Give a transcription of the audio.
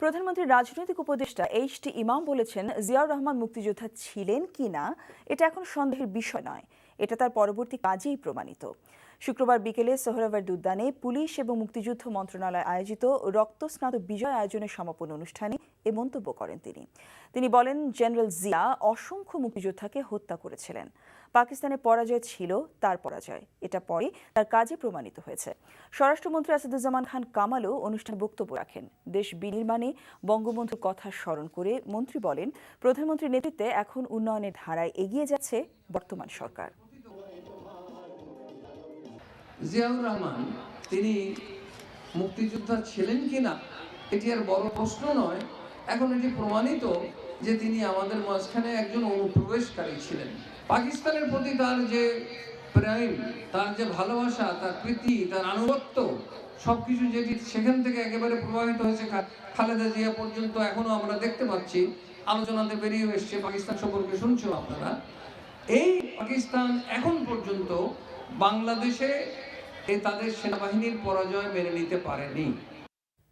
প্রধানমন্ত্রীর রাজনৈতিক উপদেষ্টা এইচ.টি. ইমাম বলেছেন, জিয়াউর রহমান মুক্তিযোদ্ধা ছিলেন কিনা এটা এখন সন্দেহের বিষয় নয়, এটা তার পরবর্তী কাজেই প্রমাণিত। শুক্রবার বিকেলে সোহরাওয়ার্দী উদ্যানে পুলিশ এবং মুক্তিযুদ্ধ মন্ত্রণালয় আয়োজিত রক্তস্নাত বিজয় আয়োজনের সমাপন অনুষ্ঠানে এ মন্তব্য করেন তিনি বলেন, জেনারেল জিয়া অসংখ্য মুক্তিযোদ্ধাকে হত্যা করেছিলেন। পাকিস্তানের পরাজয় ছিল তার পরাজয়, এটা পরে তার কাজে প্রমাণিত হয়েছে। স্বরাষ্ট্রমন্ত্রী আসাদুজ্জামান খান কামালও অনুষ্ঠানে বক্তব্য রাখেন। দেশ বিনির্মাণে বঙ্গবন্ধুর কথা স্মরণ করে মন্ত্রী বলেন, প্রধানমন্ত্রীর নেতৃত্বে এখন উন্নয়নের ধারায় এগিয়ে যাচ্ছে বর্তমান সরকার। জিয়াউর রহমান তিনি মুক্তিযোদ্ধা ছিলেন কিনা এটি আর বড় প্রশ্ন নয়, এখন এটি প্রমাণিত যে তিনি আমাদের মাঝখানে একজন অনুপ্রবেশকারী ছিলেন। পাকিস্তানের প্রতি তার যে প্রেম, তার যে ভালোবাসা, তার প্রীতি, তার আনুগত্য, সবকিছু যেটি সেখান থেকে একেবারে প্রভাবিত হয়েছে খালেদা জিয়া পর্যন্ত এখনো আমরা দেখতে পাচ্ছি। আলোচনাতে বেরিয়ে এসছে, পাকিস্তান সম্পর্কে শুনছো আপনারা। এই পাকিস্তান এখন পর্যন্ত বাংলাদেশে তাদের সেনাবাহিনীর পরাজয় মেনে নিতে পারেনি।